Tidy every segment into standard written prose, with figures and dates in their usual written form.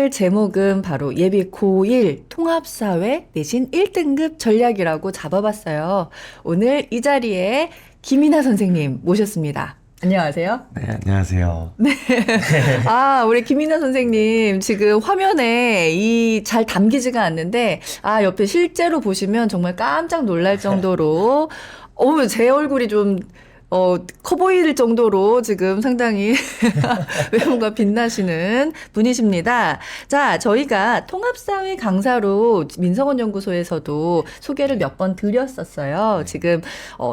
오늘 제목은 바로 예비 고1 통합사회 내신 1등급 전략이라고 잡아봤어요. 오늘 이 자리에 김이나 선생님 모셨습니다. 안녕하세요. 네, 안녕하세요. 우리 김이나 선생님 지금 화면에 잘 담기지가 않는데, 옆에 실제로 보시면 정말 깜짝 놀랄 정도로, 제 얼굴이 좀, 커 보일 정도로 지금 상당히 외모가 빛나시는 분이십니다. 자, 저희가 통합사회 강사로 민성원 연구소에서도 소개를 몇 번 드렸었어요. 지금,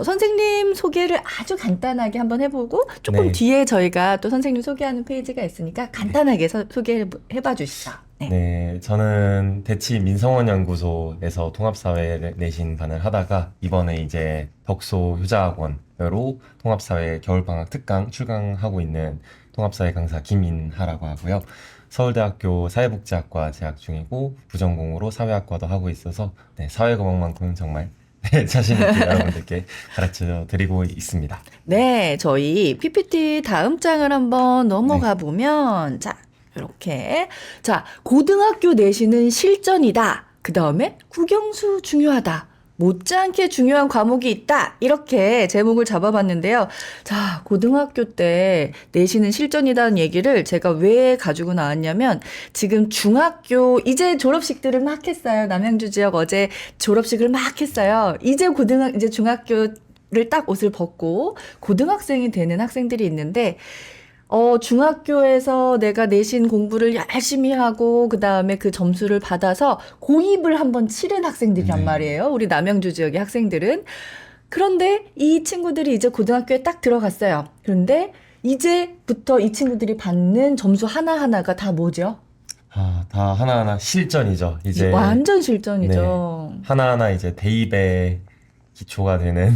선생님 소개를 아주 간단하게 한번 해보고 조금 네. 뒤에 저희가 또 선생님 소개하는 페이지가 있으니까 간단하게 소개해봐 주시죠. 네. 네, 저는 대치 민성원 연구소에서 통합사회 내신반을 하다가 이번에 이제 덕소 효자학원으로 통합사회 겨울방학 특강 출강하고 있는 통합사회 강사 김인하라고 하고요. 서울대학교 사회복지학과 재학 중이고 부전공으로 사회학과도 하고 있어서 사회과목만큼은 정말 자신 있게 여러분들께 가르쳐 드리고 있습니다. 네, 저희 PPT 다음 장을 한번 넘어가 보면, 자, 이렇게. 자, 고등학교 내신은 실전이다. 그 다음에 국영수 중요하다. 못지않게 중요한 과목이 있다. 이렇게 제목을 잡아봤는데요. 자, 고등학교 때 내신은 실전이라는 얘기를 제가 왜 가지고 나왔냐면, 지금 중학교, 이제 졸업식들을 막 했어요. 남양주 지역 어제 졸업식을 막 했어요. 이제 중학교를 딱 옷을 벗고 고등학생이 되는 학생들이 있는데, 중학교에서 내가 내신 공부를 열심히 하고, 그 다음에 그 점수를 받아서 고입을 한번 치른 학생들이란 말이에요. 우리 남양주 지역의 학생들은. 그런데 이 친구들이 이제 고등학교에 딱 들어갔어요. 그런데 이제부터 이 친구들이 받는 점수 하나하나가 다 뭐죠? 다 하나하나 실전이죠. 이제 완전 실전이죠. 하나하나 이제 대입에 기초가 되는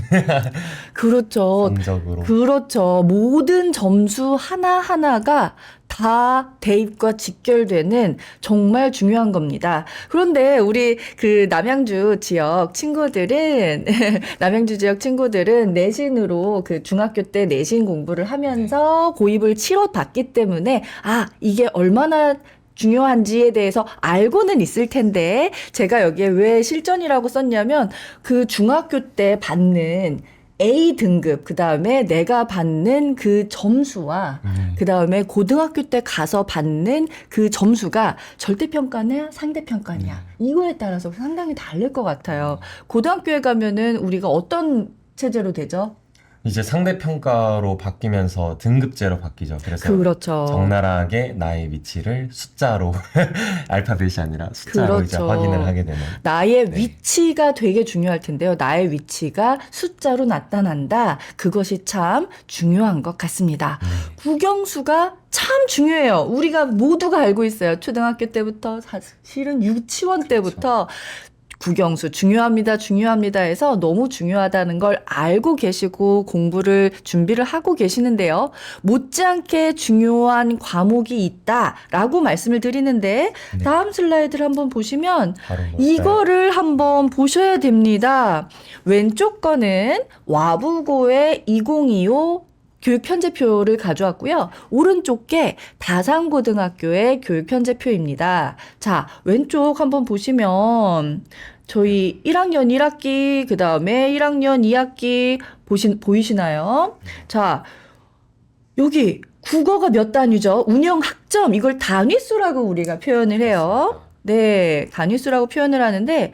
그렇죠. 성적으로. 그렇죠. 모든 점수 하나하나가 다 대입과 직결되는 정말 중요한 겁니다. 그런데 우리 그 남양주 지역 친구들은 내신으로 그 중학교 때 내신 공부를 하면서 고입을 치러봤기 때문에 이게 얼마나 중요한지에 대해서 알고는 있을 텐데, 제가 여기에 왜 실전이라고 썼냐면, 그 중학교 때 받는 A 등급, 그 다음에 내가 받는 그 점수와, 그 다음에 고등학교 때 가서 받는 그 점수가 절대평가냐, 상대평가냐, 이거에 따라서 상당히 다를 것 같아요. 고등학교에 가면은 우리가 어떤 체제로 되죠? 이제 상대평가로 바뀌면서 등급제로 바뀌죠. 그래서 그렇죠. 적나라하게 나의 위치를 숫자로 알파벳이 아니라 숫자로 이제 그렇죠. 확인을 하게 되는. 나의 위치가 되게 중요할 텐데요. 나의 위치가 숫자로 나타난다. 그것이 참 중요한 것 같습니다. 국영수가 참 중요해요. 우리가 모두가 알고 있어요. 초등학교 때부터, 사실은 유치원 때부터 국영수 중요합니다 해서 너무 중요하다는 걸 알고 계시고 공부를 준비를 하고 계시는데요. 못지않게 중요한 과목이 있다라고 말씀을 드리는데, 다음 슬라이드를 한번 보시면 바로 이거를 한번 보셔야 됩니다. 왼쪽 거는 와부고의 2025 교육 편제표를 가져왔고요. 오른쪽 게 다산고등학교의 교육 편제표입니다. 자, 왼쪽 한번 보시면 저희 1학년 1학기, 그 다음에 1학년 2학기 보이시나요? 자, 여기 국어가 몇 단위죠? 운영 학점, 이걸 단위수라고 우리가 표현을 해요. 네, 단위수라고 표현을 하는데,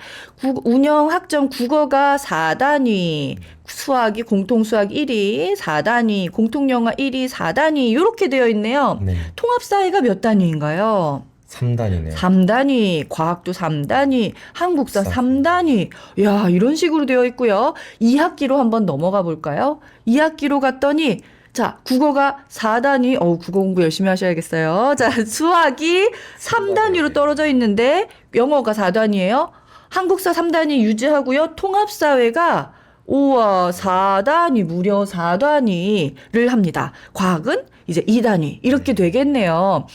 운영 학점 국어가 4단위, 수학이 공통수학 1위 4단위, 공통영어 1위 4단위, 이렇게 되어 있네요. 통합사회가 몇 단위인가요? 3단이네요. 3단위, 과학도 3단위, 한국사 3단위. 야, 이런 식으로 되어 있고요. 2학기로 한번 넘어가 볼까요? 2학기로 갔더니, 자, 국어가 4단위, 국어 공부 열심히 하셔야겠어요. 자, 수학이 3단위로 떨어져 있는데, 영어가 4단위예요. 한국사 3단위 유지하고요. 통합사회가 4단위, 무려 4단위를 합니다. 과학은 이제 2단위. 이렇게 되겠네요.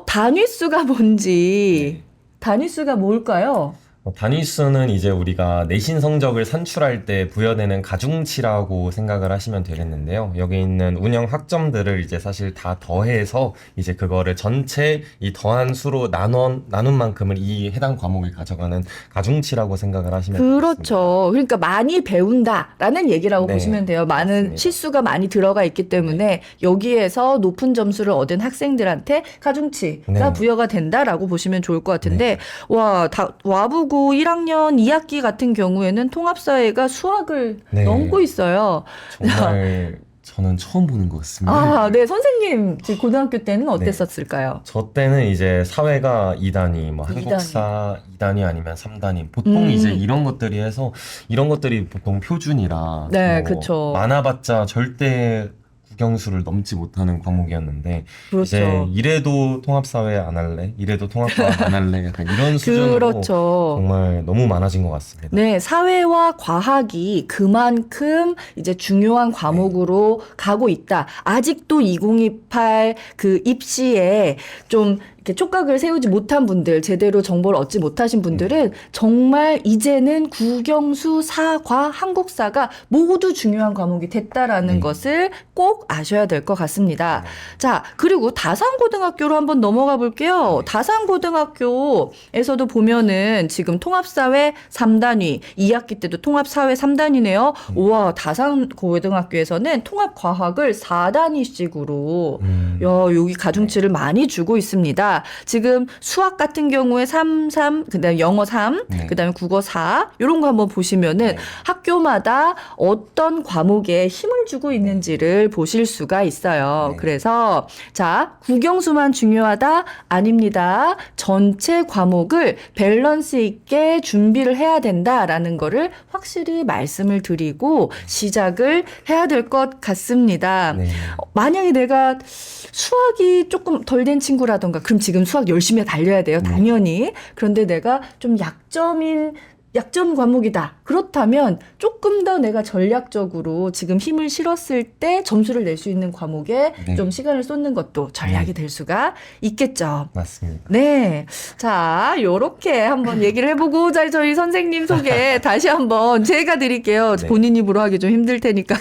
단위수가 뭔지, 단위수가 뭘까요? 단위수는 이제 우리가 내신 성적을 산출할 때 부여되는 가중치라고 생각을 하시면 되겠는데요. 여기 있는 운영 학점들을 이제 사실 다 더해서 이제 그거를 전체 이 더한 수로 나눈 만큼을 이 해당 과목을 가져가는 가중치라고 생각을 하시면 그렇죠. 그러니까 많이 배운다라는 얘기라고 네, 보시면 돼요. 많은 맞습니다. 실수가 많이 들어가 있기 때문에 여기에서 높은 점수를 얻은 학생들한테 가중치가 네. 부여가 된다라고 보시면 좋을 것 같은데 와보고 1학년 2학기 같은 경우에는 통합사회가 수학을 네. 넘고 있어요. 정말 저는 처음 보는 것 같습니다. 아, 네. 선생님, 지금 고등학교 때는 어땠었을까요? 저 때는 이제 사회가 2단위, 뭐 2단위. 한국사 2단위 아니면 3단위. 보통 이제 이런 것들이 해서 이런 것들이 보통 표준이라 네, 뭐 그쵸. 많아봤자 절대 국영수를 넘지 못하는 과목이었는데 그렇죠. 이제 이래도 통합사회 안 할래? 이래도 통합과학 안 할래? 약간 이런 수준으로 그렇죠. 정말 너무 많아진 것 같습니다. 네, 사회와 과학이 그만큼 이제 중요한 과목으로 가고 있다. 아직도 2028 그 입시에 좀 이렇게 촉각을 세우지 못한 분들, 제대로 정보를 얻지 못하신 분들은 정말 이제는 국영수, 사과, 한국사가 모두 중요한 과목이 됐다라는 것을 꼭 아셔야 될 것 같습니다. 자, 그리고 다산고등학교로 한번 넘어가 볼게요. 다산고등학교에서도 보면은 지금 통합사회 3단위, 2학기 때도 통합사회 3단위네요. 우와, 다산고등학교에서는 통합과학을 4단위씩으로 여기 가중치를 많이 주고 있습니다. 지금 수학 같은 경우에 3, 그다음에 영어 3, 그다음에 국어 4 이런 거 한번 보시면은 학교마다 어떤 과목에 힘을 주고 있는지를 보실 수가 있어요. 그래서 자, 국영수만 중요하다? 아닙니다. 전체 과목을 밸런스 있게 준비를 해야 된다라는 거를 확실히 말씀을 드리고 시작을 해야 될 것 같습니다. 네. 만약에 내가 수학이 조금 덜 된 친구라던가 그럼 지금 수학 열심히 달려야 돼요. 당연히. 그런데 내가 좀 약점 과목이다. 그렇다면 조금 더 내가 전략적으로 지금 힘을 실었을 때 점수를 낼 수 있는 과목에 좀 시간을 쏟는 것도 전략이 될 수가 있겠죠. 맞습니다. 네. 자, 요렇게 한번 얘기를 해보고, 자, 저희 선생님 소개 다시 한번 제가 드릴게요. 네. 본인 입으로 하기 좀 힘들 테니까.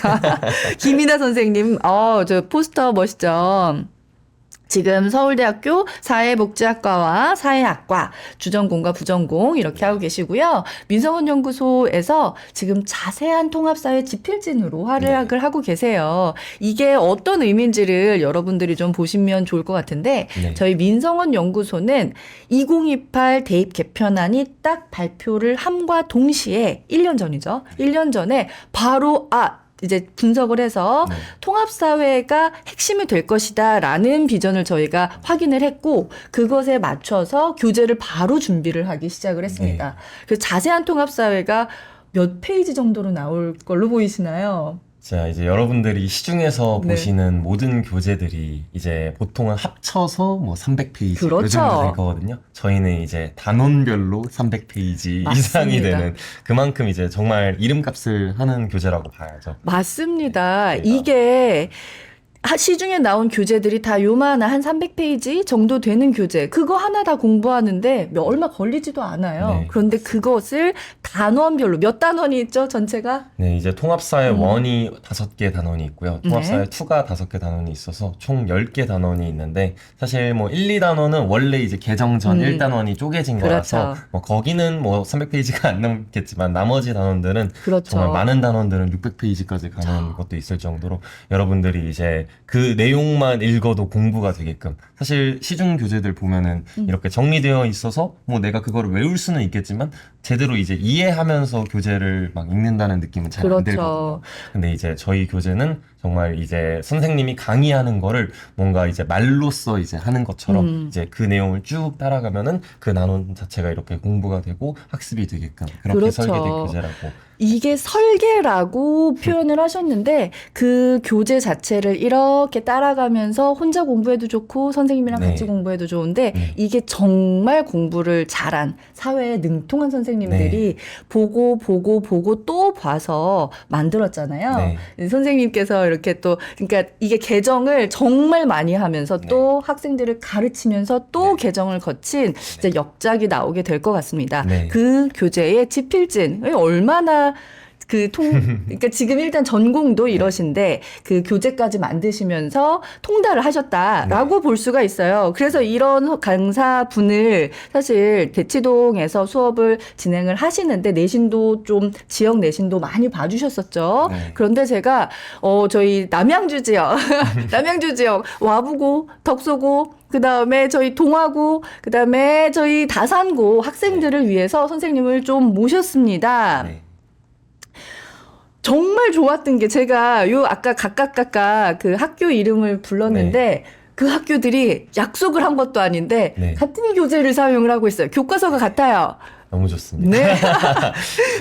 김이나 선생님, 저 포스터 멋있죠? 지금 서울대학교 사회복지학과와 사회학과 주전공과 부전공 이렇게 하고 계시고요. 민성원 연구소에서 지금 자세한 통합사회 지필진으로 활약을 하고 계세요. 이게 어떤 의미인지를 여러분들이 좀 보시면 좋을 것 같은데 저희 민성원 연구소는 2028 대입 개편안이 딱 발표를 함과 동시에 1년 전이죠. 1년 전에 바로 이제 분석을 해서 통합사회가 핵심이 될 것이다라는 비전을 저희가 확인을 했고 그것에 맞춰서 교재를 바로 준비를 하기 시작을 했습니다. 그래서 자세한 통합사회가 몇 페이지 정도로 나올 걸로 보이시나요? 자, 이제 여러분들이 시중에서 네. 보시는 모든 교재들이 이제 보통은 합쳐서 뭐 300페이지 그렇죠. 이 정도 될 거거든요. 저희는 이제 단원별로 300페이지 이상이 되는 그만큼 이제 정말 이름값을 하는 교재라고 봐야죠. 맞습니다. 네, 이게 시중에 나온 교재들이 다 요만한 한 300페이지 정도 되는 교재. 그거 하나 다 공부하는데 얼마 걸리지도 않아요. 네. 그런데 그것을 단원별로 몇 단원이 있죠? 전체가? 네, 이제 통합사회 1이 5개 단원이 있고요. 통합사회 네. 2가 5개 단원이 있어서 총 10개 단원이 있는데 사실 뭐 1, 2단원은 원래 이제 개정 전 1단원이 쪼개진 거라서 그렇죠. 뭐 거기는 뭐 300페이지가 안 넘겠지만 나머지 단원들은 그렇죠. 정말 많은 단원들은 600페이지까지 가는 것도 있을 정도로 여러분들이 이제 그 내용만 읽어도 공부가 되게끔 사실 시중 교재들 보면은 이렇게 정리되어 있어서 뭐 내가 그거를 외울 수는 있겠지만 제대로 이제 이해하면서 교재를 막 읽는다는 느낌은 잘 안 그렇죠. 들거든요. 근데 이제 저희 교재는 정말 이제 선생님이 강의하는 거를 뭔가 이제 말로써 이제 하는 것처럼 이제 그 내용을 쭉 따라가면은 그 나눔 자체가 이렇게 공부가 되고 학습이 되게끔 그렇게 그렇죠. 설계된 교재라고. 이게 설계라고 표현을 하셨는데 그 교재 자체를 이렇게 따라가면서 혼자 공부해도 좋고 선생님이랑 네. 같이 공부해도 좋은데 이게 정말 공부를 잘한 사회에 능통한 선생님들이 보고 또 봐서 만들었잖아요. 선생님께서 이렇게 또 그러니까 이게 개정을 정말 많이 하면서 또 학생들을 가르치면서 또 개정을 거친 이제 역작이 나오게 될 것 같습니다. 네. 그 교재의 지필진 얼마나 그러니까 지금 일단 전공도 이러신데 그 교재까지 만드시면서 통달을 하셨다라고 볼 수가 있어요. 그래서 이런 강사분을 사실 대치동에서 수업을 진행을 하시는데 내신도 좀 지역 내신도 많이 봐주셨었죠. 네. 그런데 제가 저희 남양주 지역, 남양주 지역 와부고, 덕소고, 그 다음에 저희 동아고, 그 다음에 저희 다산고 학생들을 위해서 선생님을 좀 모셨습니다. 네. 정말 좋았던 게 제가 아까 각각 그 학교 이름을 불렀는데 그 학교들이 약속을 한 것도 아닌데 같은 교재를 사용을 하고 있어요. 교과서가 같아요. 너무 좋습니다. 네.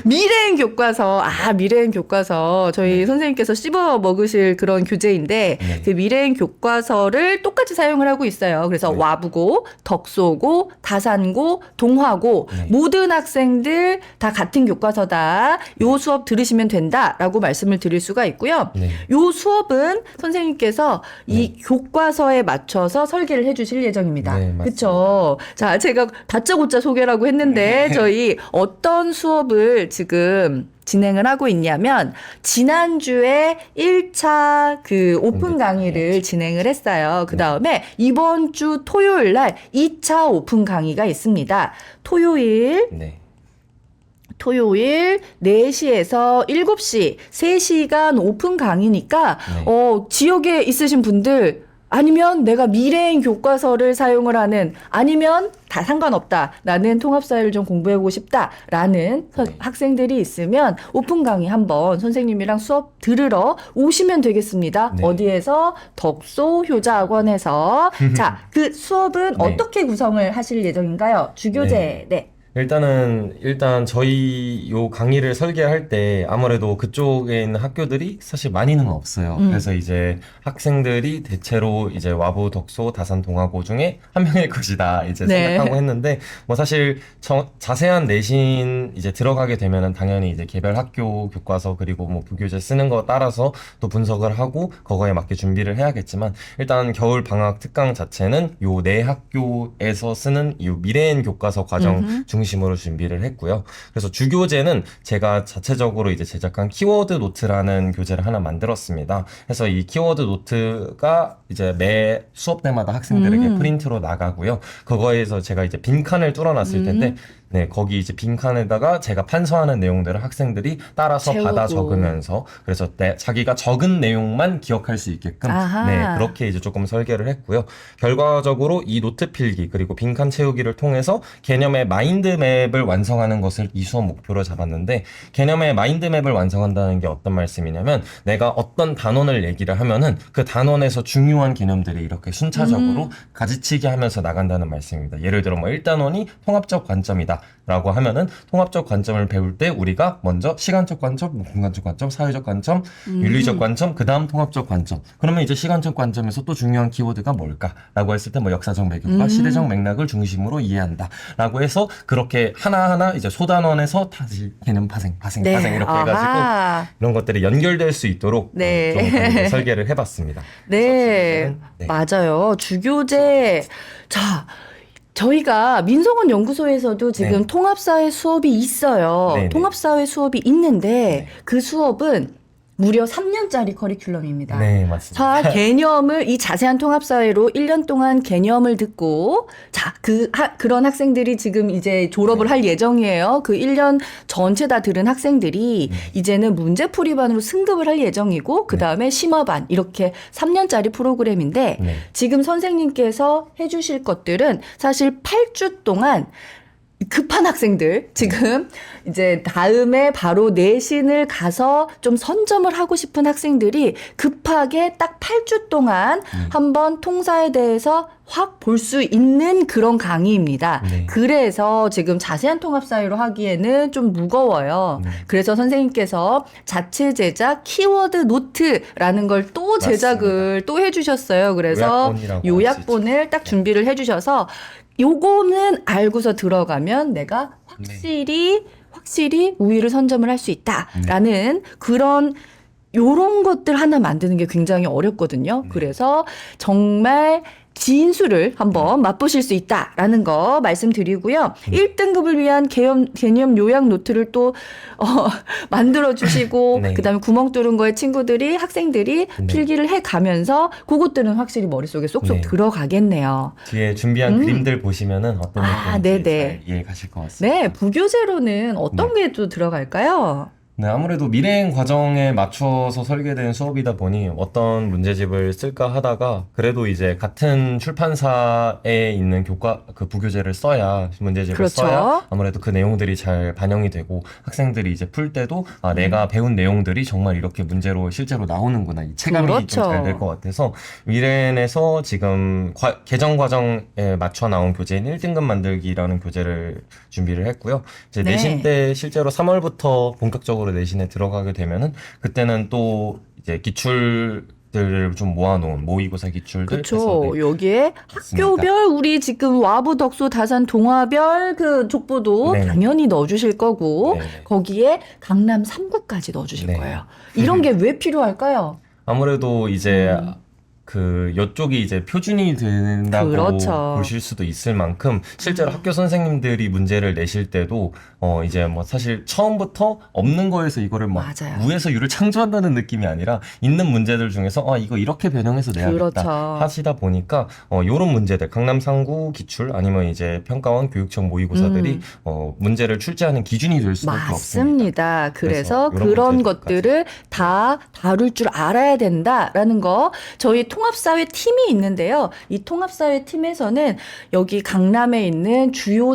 미래행 교과서. 미래행 교과서. 저희 선생님께서 씹어 먹으실 그런 교재인데 그 미래행 교과서를 똑같이 사용을 하고 있어요. 그래서 와부고, 덕소고, 다산고, 동화고 모든 학생들 다 같은 교과서다. 요 수업 들으시면 된다라고 말씀을 드릴 수가 있고요. 요 수업은 선생님께서 이 교과서에 맞춰서 설계를 해 주실 예정입니다. 그렇죠? 자, 제가 다짜고짜 소개라고 했는데 저희 어떤 수업을 지금 진행을 하고 있냐면 지난주에 1차 그 오픈 강의를 진행을 했어요. 그 다음에 이번 주 토요일 날 2차 오픈 강의가 있습니다. 토요일 4시에서 7시 3시간 오픈 강의니까 지역에 있으신 분들 아니면 내가 미래행 교과서를 사용을 하는 아니면 다 상관없다. 나는 통합사회를 좀 공부해보고 싶다라는 학생들이 있으면 오픈 강의 한번 선생님이랑 수업 들으러 오시면 되겠습니다. 어디에서? 덕소 효자학원에서. 자, 그 수업은 어떻게 구성을 하실 예정인가요? 주교재. 일단 저희 요 강의를 설계할 때 아무래도 그쪽에 있는 학교들이 사실 많이는 없어요. 그래서 이제 학생들이 대체로 이제 와부, 덕소, 다산, 동아고 중에 한 명일 것이다 이제 생각하고 했는데 뭐 사실 자세한 내신 이제 들어가게 되면은 당연히 이제 개별 학교 교과서 그리고 뭐 부교재 쓰는 거 따라서 또 분석을 하고 그거에 맞게 준비를 해야겠지만 일단 겨울 방학 특강 자체는 요 네 학교에서 쓰는 요 미래엔 교과서 과정 중심으로 준비를 했고요. 그래서 주교재는 제가 자체적으로 이제 제작한 키워드 노트라는 교재를 하나 만들었습니다. 그래서 이 키워드 노트가 이제 매 수업 때마다 학생들에게 프린트로 나가고요. 그거에서 제가 이제 빈칸을 뚫어놨을 텐데 거기 이제 빈칸에다가 제가 판서하는 내용들을 학생들이 따라서 받아 적으면서 그래서 자기가 적은 내용만 기억할 수 있게끔 그렇게 이제 조금 설계를 했고요. 결과적으로 이 노트 필기 그리고 빈칸 채우기를 통해서 개념의 마인드맵을 완성하는 것을 이 수업 목표로 잡았는데 개념의 마인드맵을 완성한다는 게 어떤 말씀이냐면 내가 어떤 단원을 얘기를 하면은 그 단원에서 중요한 개념들이 이렇게 순차적으로 가지치기 하면서 나간다는 말씀입니다. 예를 들어 뭐 1단원이 통합적 관점이다. 라고 하면은 통합적 관점을 배울 때 우리가 먼저 시간적 관점, 공간적 관점, 사회적 관점, 윤리적 관점, 그 다음 통합적 관점. 그러면 이제 시간적 관점에서 또 중요한 키워드가 뭘까? 라고 했을 때 뭐 역사적 배경과 시대적 맥락을 중심으로 이해한다. 라고 해서 그렇게 하나하나 이제 소단원에서 다시 개념 파생 이렇게 해가지고 이런 것들이 연결될 수 있도록 좀 설계를 해봤습니다. 맞아요. 주교재. 자, 저희가 민성원 연구소에서도 지금 통합사회 수업이 있어요. 통합사회 수업이 있는데 그 수업은 무려 3년짜리 커리큘럼입니다. 네, 맞습니다. 자, 개념을 이 자세한 통합사회로 1년 동안 개념을 듣고 자, 그런 학생들이 지금 이제 졸업을 할 예정이에요. 그 1년 전체 다 들은 학생들이 이제는 문제풀이반으로 승급을 할 예정이고 그 다음에 심화반 이렇게 3년짜리 프로그램인데 지금 선생님께서 해주실 것들은 사실 8주 동안 급한 학생들 지금 이제 다음에 바로 내신을 가서 좀 선점을 하고 싶은 학생들이 급하게 딱 8주 동안 한번 통사에 대해서 확 볼 수 있는 그런 강의입니다. 그래서 지금 자세한 통합사회로 하기에는 좀 무거워요. 그래서 선생님께서 자체 제작 키워드 노트라는 걸 또 제작을 또 해주셨어요. 그래서 요약본을 딱 준비를 해주셔서 요거는 알고서 들어가면 내가 확실히 우위를 선점을 할 수 있다라는 그런 요런 것들 하나 만드는 게 굉장히 어렵거든요. 그래서 정말 진수를 한번 맛보실 수 있다라는 거 말씀드리고요. 1등급을 위한 개념 요약 노트를 또 만들어 주시고 네. 그다음에 구멍 뚫은 거에 친구들이 학생들이 네. 필기를 해 가면서 그것들은 확실히 머릿속에 쏙쏙 네. 들어가겠네요. 뒤에 준비한 그림들 보시면은 어떤 느낌인지 네네. 잘 이해 가실 것 같습니다. 네, 부교재로는 어떤 게 또 들어갈까요? 네, 아무래도 미래행 과정에 맞춰서 설계된 수업이다 보니 어떤 문제집을 쓸까 하다가 그래도 이제 같은 출판사에 있는 그 부교재를 써야 문제집을 그렇죠. 써야 아무래도 그 내용들이 잘 반영이 되고 학생들이 이제 풀 때도 내가 배운 내용들이 정말 이렇게 문제로 실제로 나오는구나 이 체감이 그렇죠. 좀 잘 될 것 같아서 미래엔에서 지금 개정 과정에 맞춰 나온 교재인 1등급 만들기라는 교재를 준비를 했고요. 이제 네. 내신 때 실제로 3월부터 본격적으로 내신에 들어가게 되면은 그때는 또 이제 기출들을 좀 모아놓은 모의고사 기출들 해서 그렇죠. 여기에 맞습니다. 학교별 우리 지금 와부, 덕소, 다산, 동아별 그 족보도 네. 당연히 넣어주실 거고 네. 거기에 강남 3구까지 넣어주실 네. 거예요. 이런 게 왜 필요할까요? 아무래도 이제 그 이쪽이 이제 표준이 된다고 그렇죠. 보실 수도 있을 만큼 실제로 학교 선생님들이 문제를 내실 때도 이제 뭐 사실 처음부터 없는 거에서 이거를 막 맞아요. 무에서 유를 창조한다는 느낌이 아니라 있는 문제들 중에서 이거 이렇게 변형해서 내야겠다 그렇죠. 하시다 보니까 요런 문제들 강남 상구 기출 아니면 이제 평가원 교육청 모의고사들이 문제를 출제하는 기준이 될 수밖에 없습니다. 맞습니다. 그래서 그래서 그런 이런 문제들까지. 것들을 다 다룰 줄 알아야 된다라는 거 저희 통합사회 팀이 있는데요. 이 통합사회 팀에서는 여기 강남에 있는 주요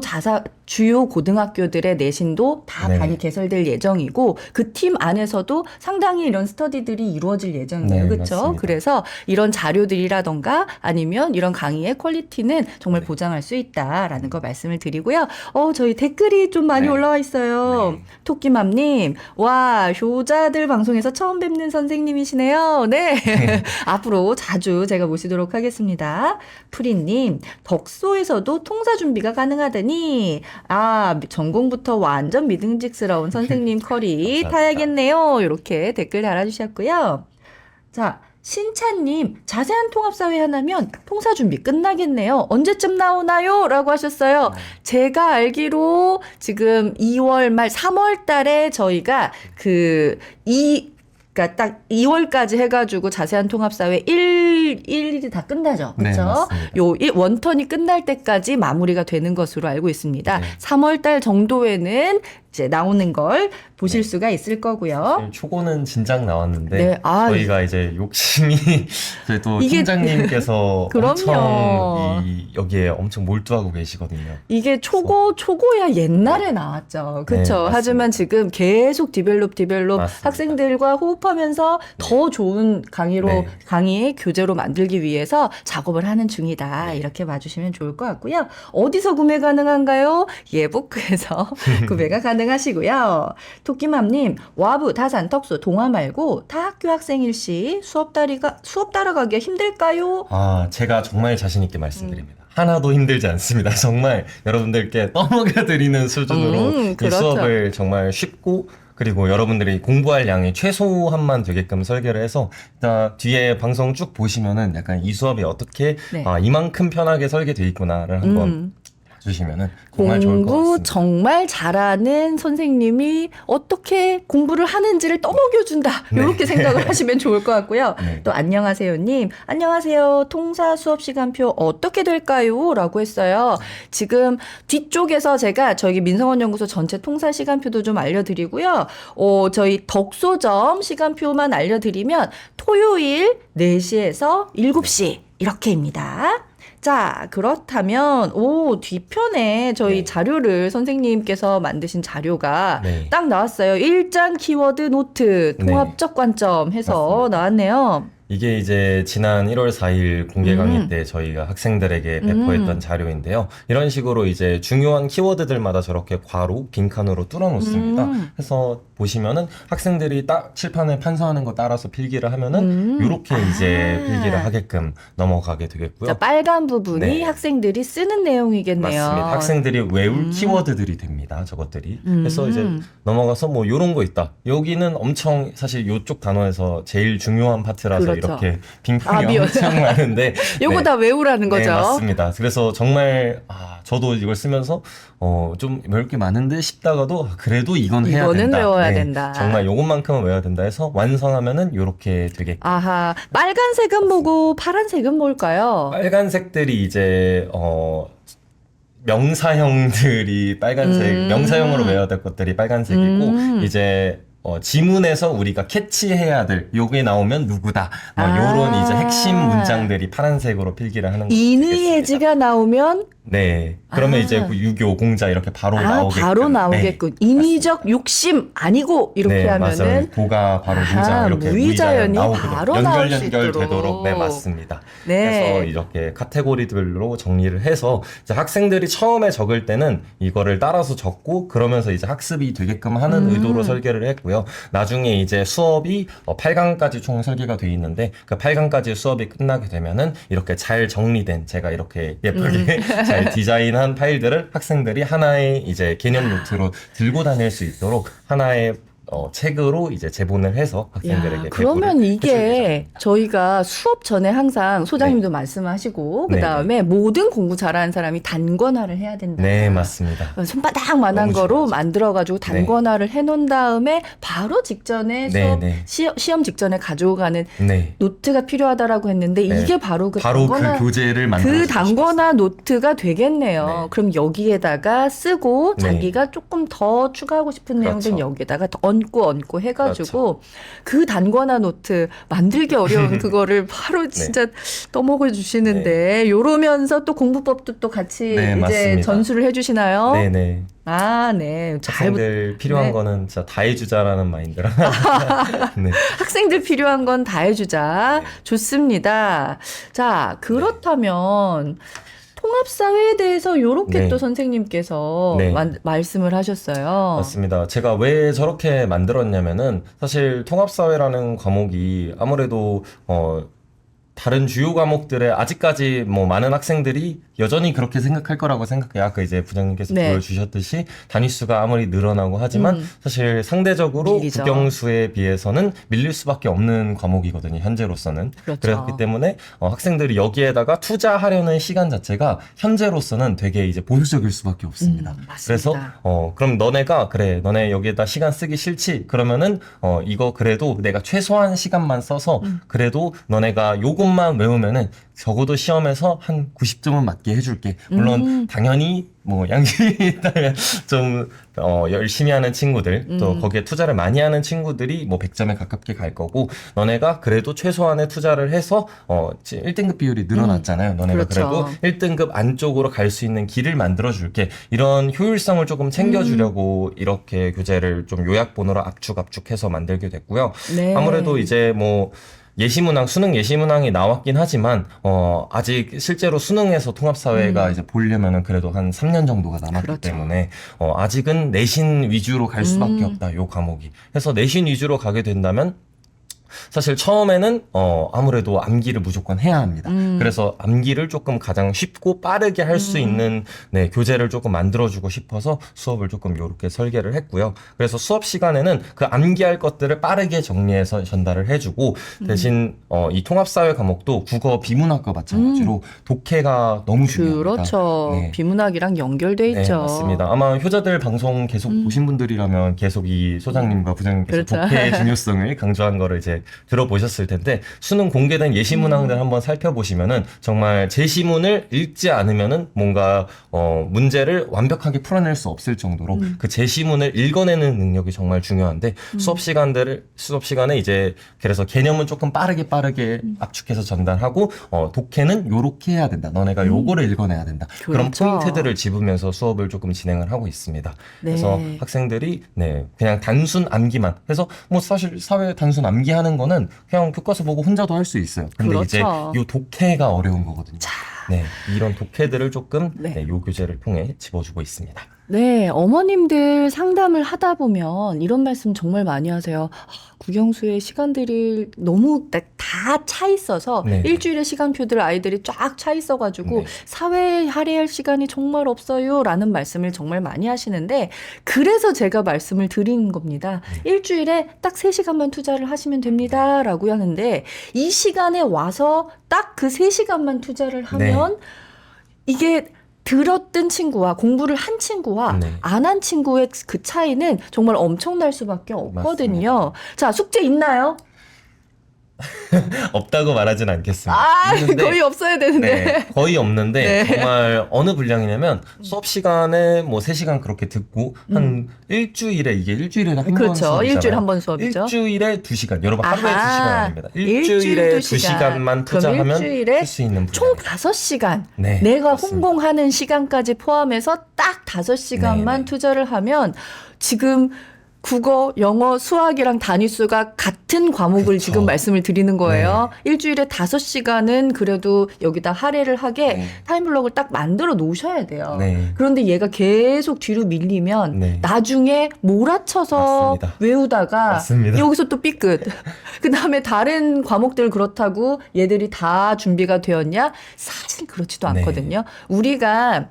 고등학교들의 내신도 다 네. 반이 개설될 예정이고 그 팀 안에서도 상당히 이런 스터디들이 이루어질 예정이에요. 네, 그렇죠? 맞습니다. 그래서 이런 자료들이라던가 아니면 이런 강의의 퀄리티는 정말 네. 보장할 수 있다라는 거 말씀을 드리고요. 저희 댓글이 좀 많이 네. 올라와 있어요. 네. 토끼맘님, 와, 효자들 방송에서 처음 뵙는 선생님이시네요. 네. 앞으로 자주 제가 모시도록 하겠습니다. 프리님, 덕소에서도 통사 준비가 가능하다니, 전공부터 완전 믿음직스러운 선생님 커리 감사합니다. 타야겠네요. 이렇게 댓글 달아주셨고요. 자, 신찬님, 자세한 통합사회 하나면 통사 준비 끝나겠네요. 언제쯤 나오나요? 라고 하셨어요. 제가 알기로 지금 2월 말 3월 달에 저희가 그러니까 딱 2월까지 해가지고 자세한 통합사회 일일이 다 끝나죠. 네, 그렇죠? 맞습니다. 요 원턴이 끝날 때까지 마무리가 되는 것으로 알고 있습니다. 네. 3월 달 정도에는 이제 나오는 걸 보실 수가 있을 거고요. 초고는 진작 나왔는데 네, 저희가 이제 욕심이 저희 또 이게- 팀장님께서 그럼요. 엄청 여기에 엄청 몰두하고 계시거든요. 이게 초고야 옛날에 나왔죠. 그렇죠. 네, 맞습니다. 하지만 지금 계속 디벨롭 맞습니다. 학생들과 호흡하면서 더 좋은 네. 강의의 교재로 만들기 위해서 작업을 하는 중이다. 네. 이렇게 봐주시면 좋을 것 같고요. 어디서 구매 가능한가요? 예복에서 구매가 가능하시고요. 토끼맘님, 와부, 다산, 덕수, 동아 말고 타 학교 학생일 시 수업 따라가기가 힘들까요? 제가 정말 자신 있게 말씀드립니다. 하나도 힘들지 않습니다. 정말 여러분들께 떠먹여드리는 수준으로 이 그렇죠. 수업을 정말 쉽고 그리고 여러분들이 공부할 양이 최소한만 되게끔 설계를 해서 일단 뒤에 방송 쭉 보시면은 약간 이 수업이 어떻게 네. 이만큼 편하게 설계돼 있구나를 한번 주시면은 정말 좋을 것 공부 같습니다. 정말 잘하는 선생님이 어떻게 공부를 하는지를 떠먹여준다. 네. 이렇게 생각을 하시면 좋을 것 같고요. 네. 또 안녕하세요님. 안녕하세요. 통사 수업 시간표 어떻게 될까요? 라고 했어요. 지금 뒤쪽에서 제가 저희 민성원 연구소 전체 통사 시간표도 좀 알려드리고요. 저희 덕소점 시간표만 알려드리면 토요일 4시에서 7시 이렇게입니다. 자, 그렇다면 뒤편에 저희 네. 자료를 선생님께서 만드신 자료가 네. 딱 나왔어요. 일장 키워드 노트 네. 통합적 관점 해서 맞습니다. 나왔네요. 이게 이제 지난 1월 4일 공개 강의 때 저희가 학생들에게 배포했던 음. 자료인데요. 이런 식으로 이제 중요한 키워드들마다 저렇게 괄호, 빈칸으로 뚫어 놓습니다. 그래서 보시면은 학생들이 딱 칠판에 판서하는 거 따라서 필기를 하면은 요렇게 이제 필기를 하게끔 넘어가게 되겠고요. 자, 빨간 부분이 네. 학생들이 쓰는 내용이겠네요. 맞습니다. 학생들이 외울 키워드들이 됩니다. 저것들이. 그래서 이제 넘어가서 뭐 요런 거 있다. 여기는 엄청 사실 요쪽 단어에서 제일 중요한 파트라서 그렇죠. 이렇게 빈칸이 미안. 엄청 많은데 요거 네. 다 외우라는 거죠. 네, 맞습니다. 그래서 정말 저도 이걸 쓰면서 좀 외울 게 많은데 싶다가도 그래도 이건 해야 이거는 된다. 외워야 된다. 정말 요것만큼은 외워야 된다 해서 완성하면은 요렇게 되게 아하, 빨간색은 뭐고 파란색은 뭘까요? 빨간색들이 이제 명사형들이 빨간색, 명사형으로 외워야 될 것들이 빨간색이고, 이제, 지문에서 우리가 캐치해야 될, 요게 나오면 누구다. 요런 이제 핵심 문장들이 파란색으로 필기를 하는 거죠. 인의해지가 나오면 네. 그러면 이제 그 유교, 공자 이렇게 바로 나오게끔. 바로 나오겠군. 인위적 욕심 아니고 이렇게 네, 하면은 맞아요. 고가 바로 공자 이렇게 무의자연이 나오거든요. 바로 나올 수 연결 있도록. 되도록. 네, 맞습니다. 네. 그래서 이렇게 카테고리들로 정리를 해서 이제 학생들이 처음에 적을 때는 이거를 따라서 적고 그러면서 이제 학습이 되게끔 하는 의도로 설계를 했고요. 나중에 이제 수업이 8강까지 총 설계가 돼 있는데 그 8강까지 수업이 끝나게 되면은 이렇게 잘 정리된 제가 이렇게 예쁘게 잘 디자인한 파일들을 학생들이 하나의 이제 개념 노트로 들고 다닐 수 있도록 하나의 책으로 이제 제본을 해서 학생들에게 그러면 배포를 이게 해줄 예정입니다. 저희가 수업 전에 항상 소장님도 말씀하시고 네. 그다음에 모든 공부 잘하는 사람이 단권화를 해야 된다. 네, 맞습니다. 손바닥만한 너무 거로 중요하죠. 만들어가지고 단권화를 해놓은 다음에 바로 직전에 수업 시험 직전에 가지고 가는 네. 노트가 필요하다라고 했는데 네. 이게 바로 그 바로 단권화 그 교재를 만들어 그 단권화 노트가 되겠네요. 네. 그럼 여기에다가 쓰고 네. 자기가 조금 더 추가하고 싶은 내용들은 그렇죠. 여기에다가 얹고 해가지고 그 단권화 노트 만들기 어려운 그거를 바로 진짜 떠먹여 주시는데 요러면서 또 공부법도 또 같이 네, 이제 맞습니다. 전수를 해주시나요? 네네. 네. 학생들 필요한 네. 거는 진짜 다 해주자라는 마인드라. 네. 학생들 필요한 건 다 해주자. 좋습니다. 자, 그렇다면 통합사회에 대해서 요렇게 네. 또 선생님께서 네. 말씀을 하셨어요. 맞습니다. 제가 왜 저렇게 만들었냐면은 사실 통합사회라는 과목이 아무래도 다른 주요 과목들에 아직까지 뭐 많은 학생들이 여전히 그렇게 생각할 거라고 생각해요. 아까 이제 부장님께서 네. 보여주셨듯이 단위수가 아무리 늘어나고 하지만 사실 상대적으로 밀리죠. 국영수에 비해서는 밀릴 수밖에 없는 과목이거든요. 현재로서는. 그렇죠. 그렇기 때문에 학생들이 여기에다가 투자하려는 시간 자체가 현재로서는 되게 이제 보수적일 수밖에 없습니다. 맞습니다. 그래서 그럼 너네가 그래 너네 여기에다 시간 쓰기 싫지 그러면은 이거 그래도 내가 최소한 시간만 써서 그래도 너네가 요것만 외우면은 적어도 시험에서 한 90점은 맞게 해줄게. 물론 당연히 뭐 양심이 있다면 좀 열심히 하는 친구들 또 거기에 투자를 많이 하는 친구들이 뭐 100점에 가깝게 갈 거고 너네가 그래도 최소한의 투자를 해서 1등급 비율이 늘어났잖아요. 너네가 그렇죠. 그래도 1등급 안쪽으로 갈 수 있는 길을 만들어 줄게. 이런 효율성을 조금 챙겨 주려고 이렇게 교재를 좀 요약본으로 압축해서 만들게 됐고요. 네. 아무래도 이제 뭐 예시문항, 수능 예시문항이 나왔긴 하지만, 아직 실제로 수능에서 통합사회가 이제 보려면은 그래도 한 3년 정도가 남았기 그렇죠. 때문에, 아직은 내신 위주로 갈 수밖에 없다, 요 과목이. 그래서 내신 위주로 가게 된다면, 사실 처음에는 아무래도 암기를 무조건 해야 합니다. 그래서 암기를 조금 가장 쉽고 빠르게 할 수 있는 교재를 조금 만들어주고 싶어서 수업을 조금 이렇게 설계를 했고요. 그래서 수업 시간에는 그 암기할 것들을 빠르게 정리해서 전달을 해주고 대신 이 통합사회 과목도 국어 비문학과 마찬가지로 독해가 너무 중요합니다. 그렇죠. 네. 비문학이랑 연결돼 네, 있죠. 맞습니다. 아마 효자들 방송 계속 보신 분들이라면 계속 이 소장님과 부장님께서 그렇죠. 독해의 중요성을 강조한 거를 이제 들어보셨을 텐데 수능 공개된 예시문항들 한번 살펴보시면은 정말 제시문을 읽지 않으면은 뭔가 문제를 완벽하게 풀어낼 수 없을 정도로 그 제시문을 읽어내는 능력이 정말 중요한데 수업 시간에 이제 그래서 개념은 조금 빠르게 압축해서 전달하고 독해는 요렇게 해야 된다. 너네가 요거를 읽어내야 된다. 그런 그렇죠. 포인트들을 짚으면서 수업을 조금 진행을 하고 있습니다. 네. 그래서 학생들이 그냥 단순 암기만 해서 뭐 사실 사회 단순 암기하는 하는 거는 그냥 교과서 보고 혼자도 할 수 있어요. 근데 그렇죠. 이제 요 독해가 어려운 거거든요. 자. 네, 이런 독해들을 조금 네. 네, 요 교재를 통해 짚어주고 있습니다. 네, 어머님들 상담을 하다 보면 이런 말씀 정말 많이 하세요. 국영수의 시간들이 너무 다 차 있어서 네. 일주일에 시간표들 아이들이 쫙 차 있어가지고 네. 사회에 할애할 시간이 정말 없어요 라는 말씀을 정말 많이 하시는데 그래서 제가 말씀을 드리는 겁니다. 일주일에 딱 3시간만 투자를 하시면 됩니다 라고 하는데 이 시간에 와서 딱 그 3시간만 투자를 하면 이게 들었던 친구와 공부를 한 친구와 네. 안 한 친구의 그 차이는 정말 엄청날 수밖에 없거든요. 자, 숙제 있나요? 없다고 말하진 않겠습니다. 아, 있는데, 거의 없어야 되는데. 네, 거의 없는데 네. 정말 어느 분량이냐면 수업 시간에 뭐 3시간 그렇게 듣고 한 일주일에 이게 일주일에 한 번 그렇죠. 수업이잖아요. 일주일에 한 번 수업이죠. 일주일에 2시간. 여러분 하루에 아하. 2시간 아닙니다. 일주일 일주일에 2시간. 2시간만 그럼 투자하면 일주일에 할 수 있는 총 분량. 5시간. 네, 내가 맞습니다. 홍보하는 시간까지 포함해서 딱 5시간만 네, 네. 투자를 하면 지금 국어, 영어, 수학이랑 단위수가 같은 과목을 그쵸. 지금 말씀을 드리는 거예요. 일주일에 5시간은 그래도 여기다 할애를 하게 네. 타임블록을 딱 만들어 놓으셔야 돼요. 네. 그런데 얘가 계속 뒤로 밀리면 네. 나중에 몰아쳐서 맞습니다. 외우다가 맞습니다. 여기서 또 삐끗. 그 다음에 다른 과목들 그렇다고 얘들이 다 준비가 되었냐? 사실 그렇지도 네. 않거든요. 우리가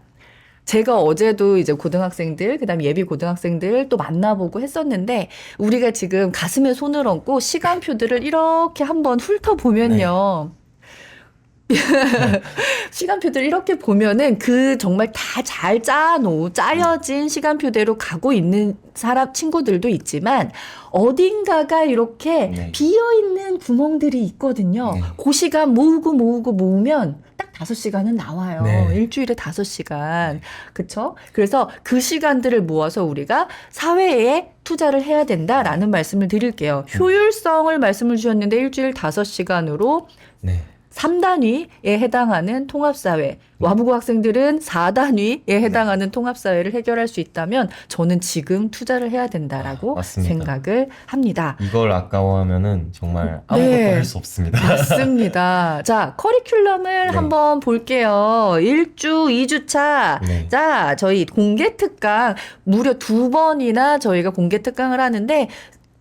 제가 어제도 이제 고등학생들, 그 다음에 예비 고등학생들 또 만나보고 했었는데, 우리가 지금 가슴에 손을 얹고 시간표들을 이렇게 한번 훑어보면요. 시간표들 이렇게 보면은 그 정말 다 잘 짜여진 시간표대로 가고 있는 친구들도 있지만, 어딘가가 이렇게 네. 비어있는 구멍들이 있거든요. 네. 그 시간 모으면 딱 5시간은 나와요. 네. 일주일에 5시간. 그쵸? 그래서 그 시간들을 모아서 우리가 사회에 투자를 해야 된다라는 말씀을 드릴게요. 효율성을 말씀을 주셨는데 일주일 5시간으로 네. 3단위에 해당하는 통합사회, 와부고 학생들은 4단위에 해당하는 통합사회를 해결할 수 있다면 저는 지금 투자를 해야 된다라고 맞습니다. 생각을 합니다. 이걸 아까워하면은 정말 아무것도 네. 할 수 없습니다. 맞습니다. 자, 커리큘럼을 한번 볼게요. 1주, 2주차. 네. 자, 저희 공개 특강 무려 2번이나 저희가 공개 특강을 하는데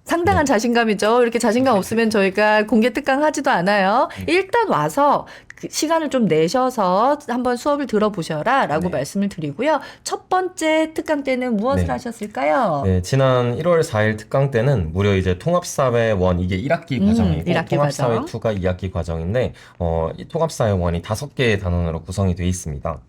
상당한 자신감이죠. 이렇게 자신감 없으면 저희가 공개 특강 하지도 않아요. 일단 와서 그 시간을 좀 내셔서 한번 수업을 들어보셔라 라고 네. 말씀을 드리고요. 첫 번째 특강 때는 무엇을 네. 하셨을까요? 네, 지난 1월 4일 특강 때는 무려 이제 통합사회 1 이게 1학기 과정이고 1학기 통합사회 과정. 2가 2학기 과정인데 이 통합사회 1이 5개의 단원으로 구성이 되어 있습니다.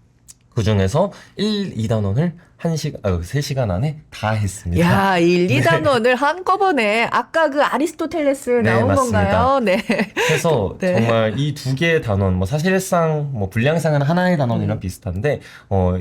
그 중에서 1, 2단원을 3시간 안에 다 했습니다. 야, 1, 2단원을 한꺼번에 아까 그 아리스토텔레스 네, 나온 맞습니다. 건가요? 네. 그래서 네. 정말 이 2개의 단원, 뭐 사실상 뭐 분량상은 하나의 단원이랑 비슷한데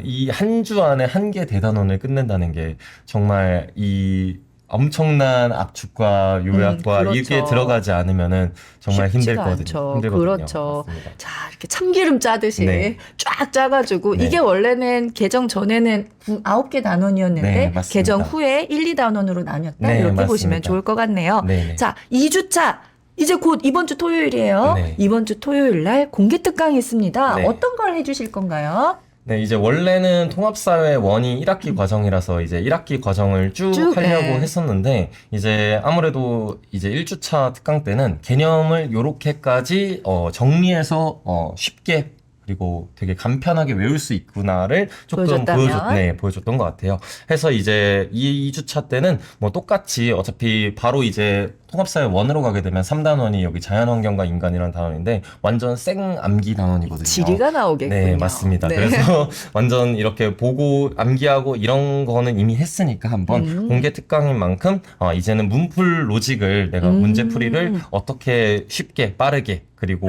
이 한 주 안에 1개 대단원을 끝낸다는 게 정말 이 엄청난 압축과 요약과 그렇죠. 이렇게 들어가지 않으면은 정말 쉽지가 힘들거든요. 않죠. 힘들거든요. 그렇죠. 맞습니다. 자, 이렇게 참기름 짜듯이 네. 쫙 짜가지고 네. 이게 원래는 개정 전에는 9개 단원이었는데 네, 맞습니다. 개정 후에 1, 2단원으로 나뉘었다. 네, 이렇게 맞습니다. 보시면 좋을 것 같네요. 네네. 자, 2주차. 이제 곧 이번 주 토요일이에요. 네. 이번 주 토요일 날 공개 특강이 있습니다. 네. 어떤 걸 해주실 건가요? 네, 이제 원래는 통합사회 1이 1학기 과정이라서 이제 1학기 과정을 쭉 하려고 네. 했었는데, 이제 아무래도 이제 1주차 특강 때는 개념을 요렇게까지 정리해서 쉽게 그리고 되게 간편하게 외울 수 있구나를 조금 보여줬다면? 보여줬던 것 같아요. 해서 이제 이 2주차 때는 뭐 똑같이 어차피 바로 이제 통합사회 1으로 가게 되면 3단원이 여기 자연환경과 인간이라는 단원인데 완전 생 암기 단원이거든요. 지리가 나오겠군요. 네, 맞습니다. 네. 그래서 완전 이렇게 보고 암기하고 이런 거는 이미 했으니까 한번 공개 특강인 만큼 이제는 문풀 로직을 내가 문제풀이를 어떻게 쉽게 빠르게 그리고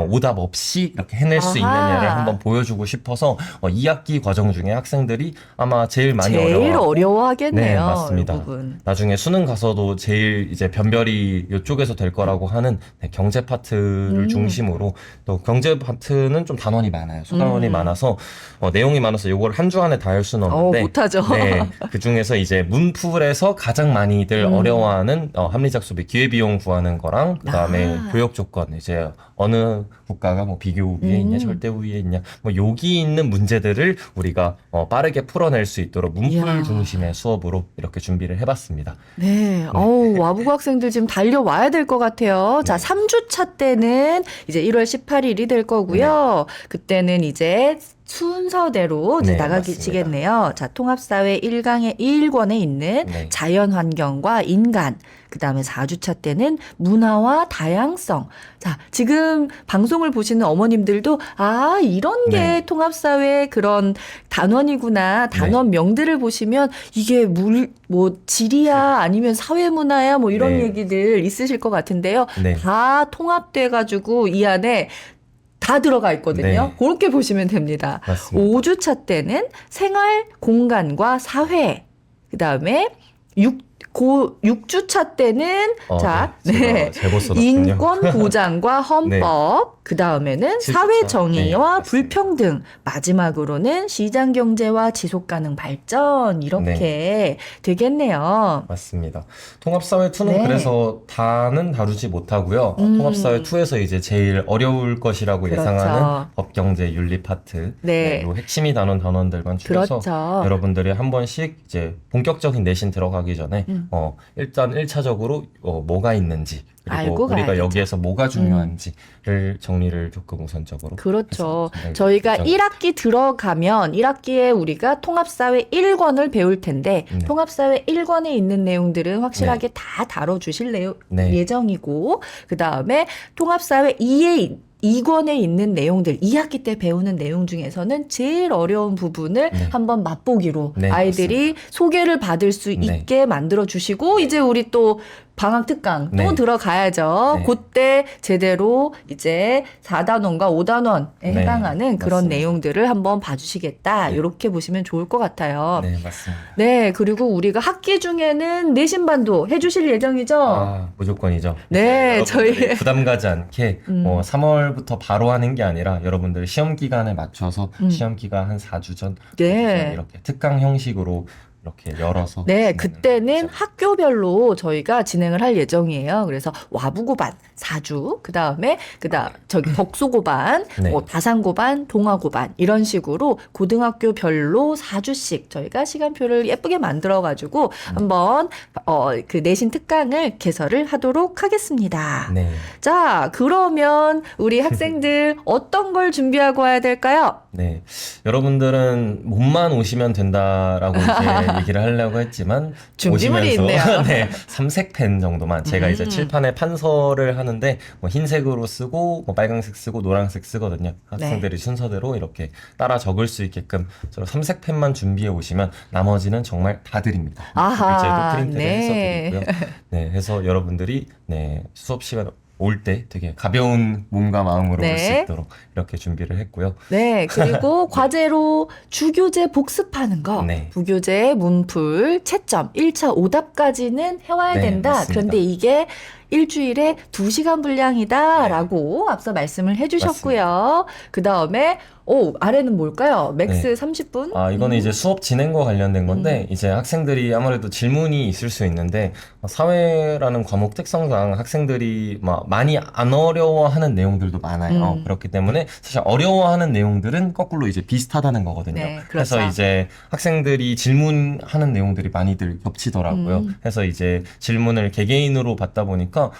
오답 없이 이렇게 해낼 수 아하. 있느냐를 한번 보여주고 싶어서 2학기 과정 중에 학생들이 아마 제일 많이 제일 어려워하겠네요. 네, 맞습니다. 이 부분. 나중에 수능 가서도 제일 이제 변별이 이쪽에서 될 거라고 하는 경제 파트를 중심으로 또 경제 파트는 좀 단원이 많아요. 소단원이 많아서 내용이 많아서 이걸 한 주 안에 다 할 수는 없는데 못하죠. 네, 그 중에서 이제 문풀에서 가장 많이들 어려워하는 합리적 소비, 기회비용 구하는 거랑 그다음에 교역 조건 이제 어느 국가가 뭐 비교 우위에 있냐, 절대 우위에 있냐, 뭐 여기 있는 문제들을 우리가 빠르게 풀어낼 수 있도록 문풀 이야. 중심의 수업으로 이렇게 준비를 해봤습니다. 네. 와부고 학생들 지금 달려와야 될 것 같아요. 자, 3주차 때는 이제 1월 18일이 될 거고요. 그때는 이제 순서대로 이제 네, 나가시겠네요. 자, 통합사회 1강의 1권에 있는 네. 자연환경과 인간. 그 다음에 4주차 때는 문화와 다양성. 자, 지금 방송을 보시는 어머님들도 이런 게 네. 통합사회 그런 단원이구나. 단원명들을 보시면 이게 지리야 아니면 사회문화야 뭐 이런 네. 얘기들 있으실 것 같은데요. 네. 다 통합돼가지고 이 안에 다 들어가 있거든요. 네. 그렇게 보시면 됩니다. 맞습니다. 5주차 때는 생활, 공간과 사회. 그 다음에 6주차 때는 제가 잘못 써놨군요. 인권 보장과 헌법. 그 다음에는 7주차. 사회 정의와 네, 불평등. 마지막으로는 시장 경제와 지속 가능 발전. 이렇게 되겠네요. 맞습니다. 통합사회 2는 네. 그래서 다는 다루지 못하고요. 통합사회 2에서 이제 제일 어려울 것이라고 그렇죠. 예상하는 법경제 윤리 파트, 네. 요 핵심이 다룬 단원들만 추려서 그렇죠. 여러분들이 한 번씩 이제 본격적인 내신 들어가기 전에 일단 1차적으로 뭐가 있는지 알고 그리고 우리가 가야겠죠. 여기에서 뭐가 중요한지를 정리를 조금 우선적으로 그렇죠. 해서 저희가 굉장히 1학기 들어가면 1학기에 우리가 통합사회 1권을 배울 텐데 네. 통합사회 1권에 있는 내용들은 확실하게 다 다뤄주실 네. 예정이고 그 다음에 통합사회 2권에 있는 내용들, 2학기 때 배우는 내용 중에서는 제일 어려운 부분을 네. 한번 맛보기로 네, 아이들이 소개를 받을 수 네. 있게 만들어 주시고 이제 우리 또 방학 특강 또 네. 들어가야죠. 네. 그때 제대로 이제 4단원과 5단원에 네, 해당하는 그런 맞습니다. 내용들을 한번 봐주시겠다. 네. 이렇게 보시면 좋을 것 같아요. 네, 맞습니다. 네, 그리고 우리가 학기 중에는 내신반도 해주실 예정이죠? 무조건이죠. 네, 여러분들이 저희 부담 가지 않게 3월부터 바로 하는 게 아니라 여러분들 시험 기간에 맞춰서 시험 기간 한 4주 전 네. 이렇게 특강 형식으로 이렇게 열어서 네, 진행을 그때는 하죠. 학교별로 저희가 진행을 할 예정이에요. 그래서 와부고반 4주, 저기 덕소고반, 네. 다산고반, 동아고반 이런 식으로 고등학교별로 4주씩 저희가 시간표를 예쁘게 만들어가지고 한번 그 내신 특강을 개설을 하도록 하겠습니다. 네. 자, 그러면 우리 학생들 어떤 걸 준비하고 와야 될까요? 네. 여러분들은 몸만 오시면 된다라고 이제 얘기를 하려고 했지만 준비물이 오시면서 있네요. 네, 삼색 펜 정도만 제가 이제 칠판에 판서를 하는데 뭐 흰색으로 쓰고 뭐 빨강색 쓰고 노란색 쓰거든요. 학생들이 순서대로 이렇게 따라 적을 수 있게끔 저 삼색 펜만 준비해 오시면 나머지는 정말 다 드립니다. 아하, 글자에도 프린트를 네. 해서 드리고요. 네, 해서 여러분들이 수업 시간 올 때 되게 가벼운 몸과 마음으로 올 수 네. 있도록 이렇게 준비를 했고요. 네, 그리고 과제로 주교재 복습하는 거, 네. 부교재 문풀 채점 1차 오답까지는 해와야 네, 된다. 맞습니다. 그런데 이게 일주일에 2시간 분량이다라고 앞서 말씀을 해주셨고요. 그 다음에 아래는 뭘까요? 맥스 네. 30분? 이거는 이제 수업 진행과 관련된 건데, 이제 학생들이 아무래도 질문이 있을 수 있는데, 사회라는 과목 특성상 학생들이 많이 안 어려워하는 내용들도 많아요. 그렇기 때문에 사실 어려워하는 내용들은 거꾸로 이제 비슷하다는 거거든요. 네, 그렇죠. 그래서 이제 학생들이 질문하는 내용들이 많이들 겹치더라고요. 그래서 이제 질문을 개개인으로 받다 보니까,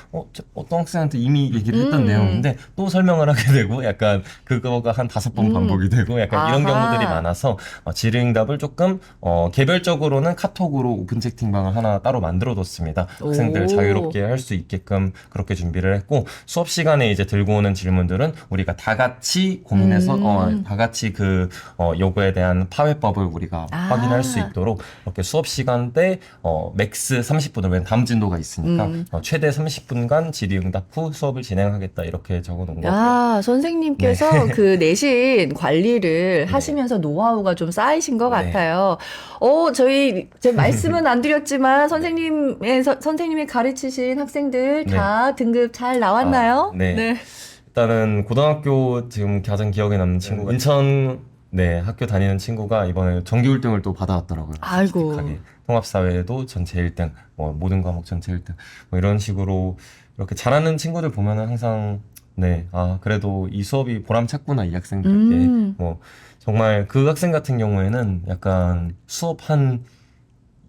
어떤 학생한테 이미 얘기를 했던 내용인데, 또 설명을 하게 되고, 약간 그거가 한 5번 반복이 되고 약간 이런 아하. 경우들이 많아서 질의응답을 조금 개별적으로는 카톡으로 오픈 채팅방을 하나 따로 만들어뒀습니다. 학생들 오. 자유롭게 할 수 있게끔 그렇게 준비를 했고 수업 시간에 이제 들고 오는 질문들은 우리가 다 같이 고민해서 다 같이 요거에 대한 파회법을 우리가 확인할 수 있도록 이렇게 수업 시간 때 맥스 30분을 왜 다음 진도가 있으니까 최대 30분간 질의응답 후 수업을 진행하겠다 이렇게 적어놓은 거고요. 아, 선생님께서 그 내신 관리를 네. 하시면서 노하우가 좀 쌓이신 것 네. 같아요. 제 말씀은 안 드렸지만 선생님이 가르치신 학생들 네. 다 등급 잘 나왔나요? 아, 네. 일단은 고등학교 지금 가장 기억에 남는 친구가 인천 학교 다니는 친구가 이번에 정기 1등을 또 받아왔더라고요. 아이고. 기특하게. 통합사회도 전체 1등, 뭐 모든 과목 전체 1등, 뭐 이런 식으로 이렇게 잘하는 친구들 보면은 항상 그래도 이 수업이 보람찼구나 이 학생들에게. 뭐 정말 그 학생 같은 경우에는 약간 수업 한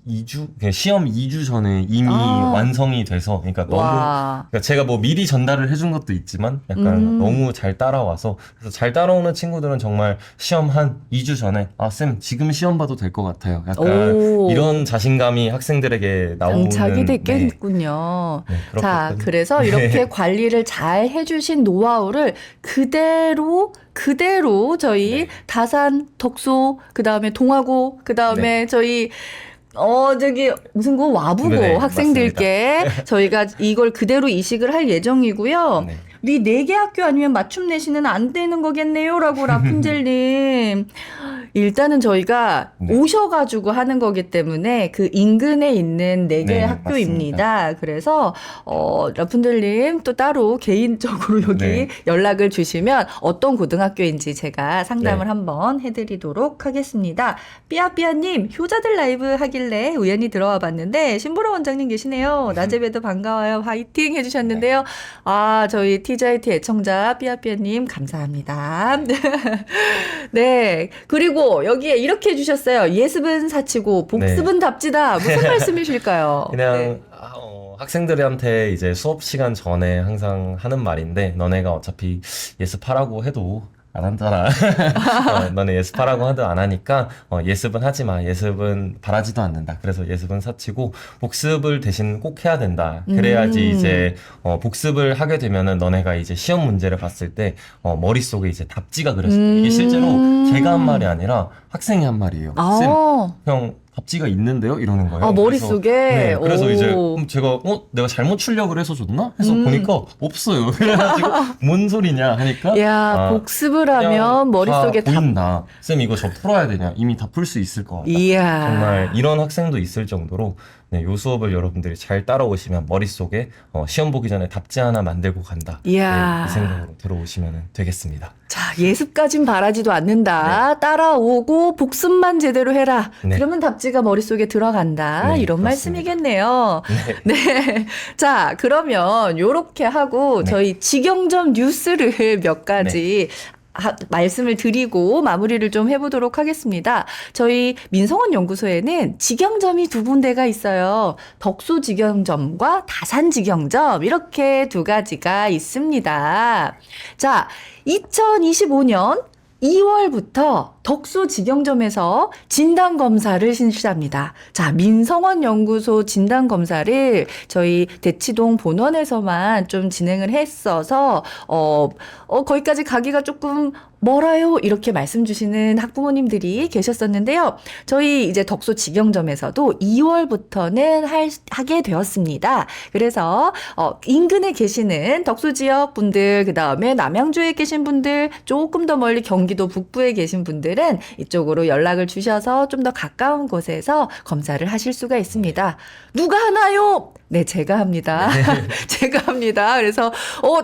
2주, 시험 2주 전에 이미 완성이 돼서, 그러니까 그러니까 제가 뭐 미리 전달을 해준 것도 있지만 약간 너무 잘 따라와서, 그래서 잘 따라오는 친구들은 정말 시험 한 2주 전에, 쌤, 지금 시험 봐도 될 것 같아요. 약간 이런 자신감이 학생들에게 나오는. 장착이 됐겠군요. 자, 그래서 이렇게 관리를 잘 해주신 노하우를 그대로 저희 다산, 덕소, 그 다음에 동아고, 그 다음에 저희 무슨 와부고 학생들께 저희가 이걸 그대로 이식을 할 예정이고요. 우리 4개 학교 아니면 맞춤 내신은 안 되는 거겠네요. 라고 라푼젤님. 일단은 저희가 오셔가지고 하는 거기 때문에 그 인근에 있는 4개 학교입니다. 맞습니다. 그래서, 라푼젤님 또 따로 개인적으로 여기 연락을 주시면 어떤 고등학교인지 제가 상담을 한번 해드리도록 하겠습니다. 삐아삐아님, 효자들 라이브 하길래 우연히 들어와 봤는데, 신보라 원장님 계시네요. 낮에 봬도 반가워요. 화이팅 해주셨는데요. 저희 TJT 애청자 삐아삐아님 감사합니다. 네. 그리고 여기에 이렇게 해주셨어요. 예습은 사치고 복습은 답지다. 무슨 말씀이실까요? 그냥 학생들한테 이제 수업 시간 전에 항상 하는 말인데, 너네가 어차피 예습하라고 해도 안 한잖아. 너네 예습하라고 하도 안 하니까 예습은 하지 마. 예습은 바라지도 않는다. 그래서 예습은 사치고 복습을 대신 꼭 해야 된다. 그래야지 이제 복습을 하게 되면은 너네가 이제 시험 문제를 봤을 때 머릿속에 이제 답지가 그려져요. 이게 실제로 제가 한 말이 아니라 학생이 한 말이에요. 쌤, 형 답지가 있는데요? 이러는 거예요. 머릿속에? 그래서 이제 제가 내가 잘못 출력을 해서 줬나? 해서 보니까 없어요. 그래가지고 뭔 소리냐 하니까 복습을 하면 머릿속에 보인다. 쌤 이거 저 풀어야 되냐? 이미 다 풀 수 있을 것 같다. 정말 이런 학생도 있을 정도로 요 수업을 여러분들이 잘 따라오시면 머릿속에 시험 보기 전에 답지 하나 만들고 간다. 이 생각으로 들어오시면 되겠습니다. 자, 예습까진 바라지도 않는다. 따라오고 복습만 제대로 해라. 그러면 답지가 머릿속에 들어간다. 이런 그렇습니다. 말씀이겠네요. 네. 자, 그러면 요렇게 하고 저희 직영점 뉴스를 몇 가지 말씀을 드리고 마무리를 좀 해보도록 하겠습니다. 저희 민성원 연구소에는 직영점이 2군데가 있어요. 덕소 직영점과 다산 직영점 이렇게 2가지가 있습니다. 자, 2025년 2월부터 덕소 직영점에서 진단검사를 실시합니다. 자, 민성원 연구소 진단검사를 저희 대치동 본원에서만 좀 진행을 했어서, 거기까지 가기가 조금 멀어요. 이렇게 말씀 주시는 학부모님들이 계셨었는데요. 저희 이제 덕소 직영점에서도 2월부터는 하게 되었습니다. 그래서, 인근에 계시는 덕소 지역 분들, 그 다음에 남양주에 계신 분들, 조금 더 멀리 경기도 북부에 계신 분들은 이쪽으로 연락을 주셔서 좀 더 가까운 곳에서 검사를 하실 수가 있습니다. 누가 하나요? 네, 제가 합니다. 제가 합니다. 그래서,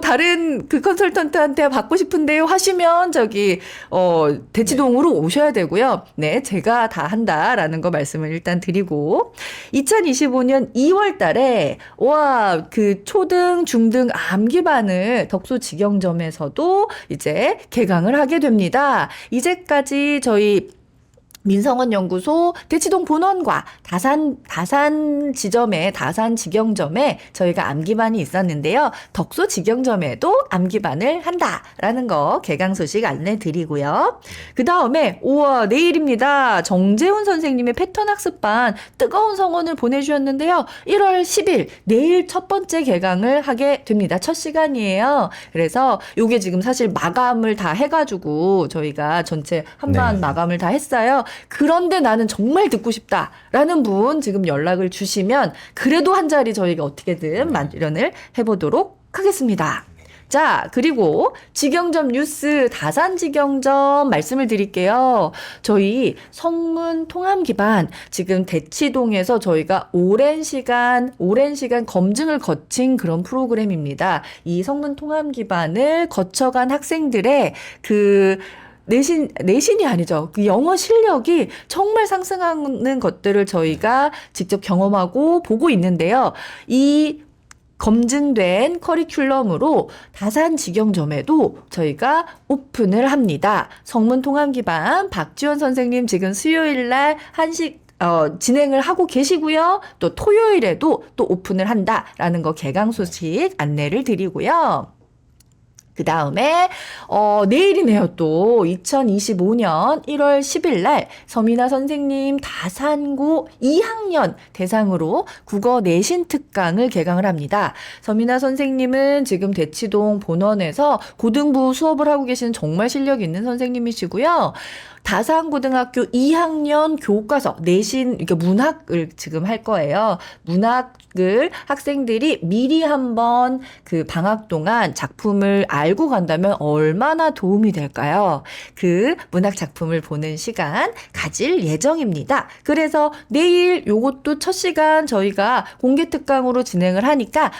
다른 그 컨설턴트한테 받고 싶은데요 하시면 대치동으로 오셔야 되고요. 네, 제가 다 한다라는 거 말씀을 일단 드리고, 2025년 2월 달에, 그 초등, 중등 암기반을 덕소 직영점에서도 이제 개강을 하게 됩니다. 이제까지 저희 민성원 연구소 대치동 본원과 다산 직영점에 저희가 암기반이 있었는데요. 덕소 직영점에도 암기반을 한다라는 거 개강 소식 안내드리고요. 그 다음에 내일입니다. 정재훈 선생님의 패턴 학습반 뜨거운 성원을 보내주셨는데요. 1월 10일 내일 첫 번째 개강을 하게 됩니다. 첫 시간이에요. 그래서 요게 지금 사실 마감을 다 해가지고 저희가 전체 한반 마감을 다 했어요. 그런데 나는 정말 듣고 싶다라는 분 지금 연락을 주시면 그래도 한 자리 저희가 어떻게든 마련을 해보도록 하겠습니다. 자, 그리고 직영점 뉴스 다산직영점 말씀을 드릴게요. 저희 성문 통합 기반 지금 대치동에서 저희가 오랜 시간 검증을 거친 그런 프로그램입니다. 이 성문 통합 기반을 거쳐간 학생들의 그 내신이 아니죠. 그 영어 실력이 정말 상승하는 것들을 저희가 직접 경험하고 보고 있는데요. 이 검증된 커리큘럼으로 다산직영점에도 저희가 오픈을 합니다. 성문 통합 기반 박지원 선생님 지금 수요일 날 진행을 하고 계시고요. 또 토요일에도 또 오픈을 한다라는 거 개강 소식 안내를 드리고요. 그 다음에 내일이네요. 또 2025년 1월 10일 날 서민아 선생님 다산고 2학년 대상으로 국어 내신 특강을 개강을 합니다. 서민아 선생님은 지금 대치동 본원에서 고등부 수업을 하고 계시는 정말 실력 있는 선생님이시고요. 다산고등학교 2학년 교과서 내신 그러니까 문학을 지금 할 거예요. 문학을 학생들이 미리 한번 그 방학 동안 작품을 알고 간다면 얼마나 도움이 될까요? 그 문학 작품을 보는 시간 가질 예정입니다. 그래서 내일 요것도 첫 시간 저희가 공개 특강으로 진행을 하니까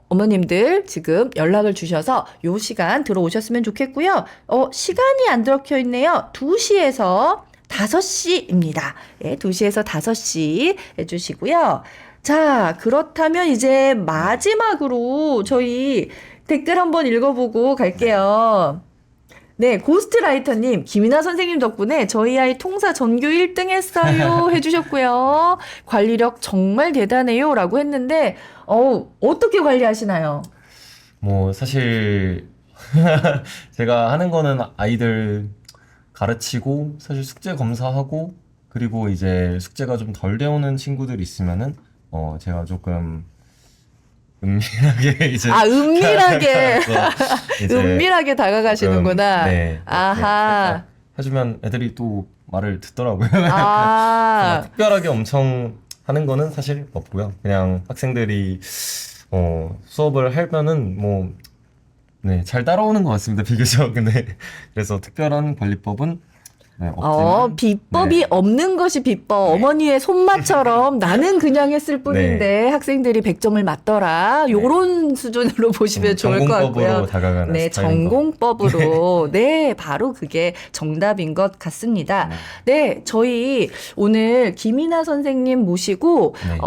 어머님들 지금 연락을 주셔서 요 시간 들어오셨으면 좋겠고요. 시간이 안 들어켜 있네요. 2시에서 5시입니다. 예, 2시에서 5시 해주시고요. 자, 그렇다면 이제 마지막으로 저희 댓글 한번 읽어보고 갈게요. 네, 고스트라이터님, 김이나 선생님 덕분에 저희 아이 통사 전교 1등 했어요 해주셨고요. 관리력 정말 대단해요 라고 했는데 어떻게 관리하시나요? 뭐 사실 제가 하는 거는 아이들 가르치고 사실 숙제 검사하고 그리고 이제 숙제가 좀 덜 되오는 친구들 있으면은 제가 조금 은밀하게 이제 은밀하게 이제 은밀하게 다가가시는구나. 네, 아하. 해주면 애들이 또 말을 듣더라고요. 아, 특별하게 엄청 하는 거는 사실 없고요. 그냥 학생들이 수업을 하면은 뭐 네, 잘 따라오는 것 같습니다. 비교적. 근데 그래서 특별한 관리법은 네, 없지만 비법이 네. 없는 것이 비법. 네. 어머니의 손맛처럼 나는 그냥 했을 뿐인데 학생들이 100점을 맞더라. 요런 수준으로 보시면 좋을 것 전공법으로 같고요. 다가가는 네, 스타일인 것 전공법으로. 네, 바로 그게 정답인 것 같습니다. 네, 저희 오늘 김이나 선생님 모시고 네.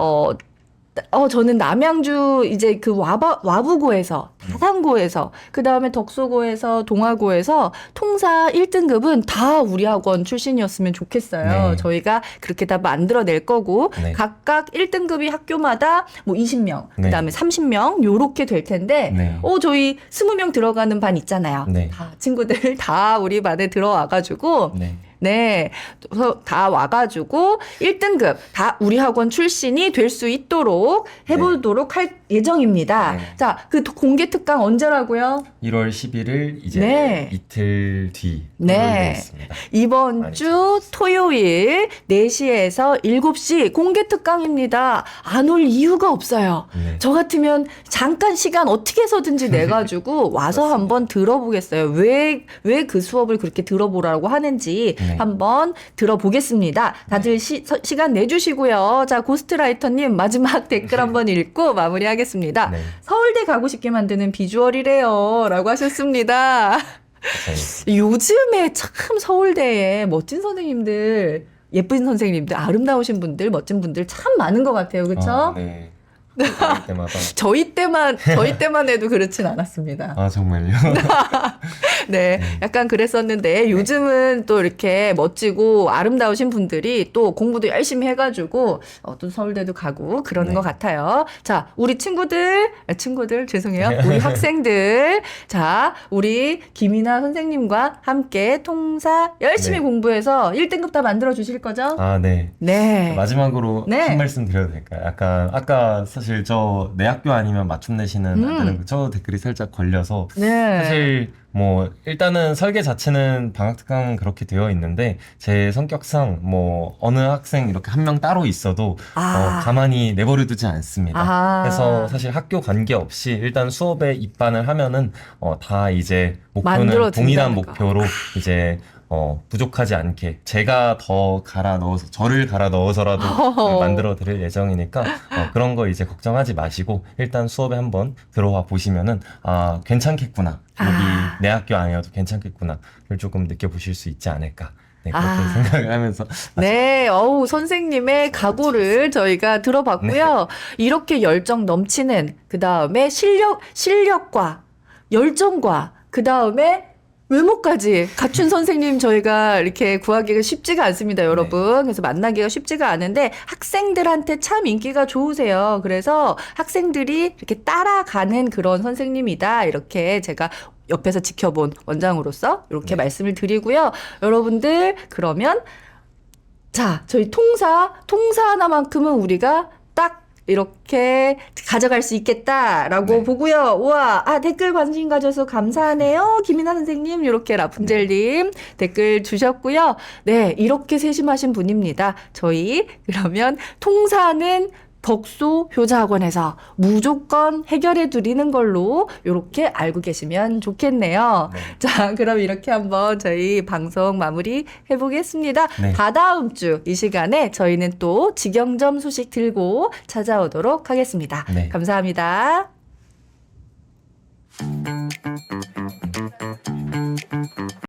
저는 남양주 이제 그 와부고에서 다산고에서 그 다음에 덕소고에서 동아고에서 통사 1등급은 다 우리 학원 출신이었으면 좋겠어요. 네. 저희가 그렇게 다 만들어낼 거고 네. 각각 1등급이 학교마다 뭐 20명, 네. 그 다음에 30명 요렇게 될 텐데 네. 저희 20명 들어가는 반 있잖아요. 네. 다 친구들 다 우리 반에 들어와가지고 네. 네, 다 와가지고 1등급 다 우리 학원 출신이 될 수 있도록 해보도록 할 예정입니다. 네. 자, 그 공개 특강 언제라고요? 1월 11일 이제 네. 이틀 뒤 네. 있습니다. 이번 많이 주 토요일 4시에서 7시 공개 특강입니다. 안 올 이유가 없어요. 네. 저 같으면 잠깐 시간 어떻게 해서든지 내가지고 와서 한번 들어보겠어요. 왜 그 수업을 그렇게 들어보라고 하는지 네. 한번 들어보겠습니다. 다들 시간 내주시고요. 자, 고스트라이터님 마지막 댓글 한번 읽고 마무리하겠습니다. 네. 서울대 가고 싶게 만드는 비주얼이래요. 라고 하셨습니다. 감사합니다. 요즘에 참 서울대에 멋진 선생님들, 예쁜 선생님들, 아름다우신 분들, 멋진 분들 참 많은 것 같아요. 그렇죠? 네. 그럴 때마다 저희 때만 해도 그렇진 않았습니다. 정말요? 네, 약간 그랬었는데 요즘은 또 이렇게 멋지고 아름다우신 분들이 또 공부도 열심히 해가지고 또 서울대도 가고 그러는 네. 것 같아요. 자, 우리 친구들 죄송해요. 우리 학생들, 자, 우리 김이나 선생님과 함께 통사 열심히 네. 공부해서 1등급 다 만들어 주실 거죠? 네. 네. 마지막으로 네. 한 말씀 드려도 될까요? 약간 아까 사실 저 내 학교 아니면 맞춤 내시는 안 되는 저 댓글이 살짝 걸려서 네. 사실 뭐 일단은 설계 자체는 방학특강은 그렇게 되어 있는데 제 성격상 뭐 어느 학생 이렇게 한 명 따로 있어도 가만히 내버려 두지 않습니다. 그래서 사실 학교 관계없이 일단 수업에 입반을 하면은 다 이제 목표는 만들어 동일한 준다는 거. 목표로 이제 부족하지 않게 제가 더 갈아 넣어서 저를 갈아 넣어서라도 만들어 드릴 예정이니까 그런 거 이제 걱정하지 마시고 일단 수업에 한번 들어와 보시면은 아 괜찮겠구나 여기 내 학교 아니어도 괜찮겠구나를 조금 느껴보실 수 있지 않을까 네, 그렇게 생각을 하면서 네, 어우, 선생님의 각오를 저희가 들어봤고요. 이렇게 열정 넘치는, 그 다음에 실력과 열정과, 그 다음에 외모까지 갖춘 선생님 저희가 이렇게 구하기가 쉽지가 않습니다, 여러분. 그래서 만나기가 쉽지가 않은데 학생들한테 참 인기가 좋으세요. 그래서 학생들이 이렇게 따라가는 그런 선생님이다. 이렇게 제가 옆에서 지켜본 원장으로서 이렇게 말씀을 드리고요. 여러분들, 그러면 자, 저희 통사 하나만큼은 우리가 딱 이렇게 가져갈 수 있겠다라고 보고요. 우와, 댓글 관심 가져서 감사하네요. 김이나 선생님, 이렇게 라푼젤님 댓글 주셨고요. 네, 이렇게 세심하신 분입니다. 저희 그러면 통사는 덕소 효자학원에서 무조건 해결해 드리는 걸로 이렇게 알고 계시면 좋겠네요. 자, 그럼 이렇게 한번 저희 방송 마무리 해보겠습니다. 다다음 주 이 시간에 저희는 또 직영점 소식 들고 찾아오도록 하겠습니다. 감사합니다.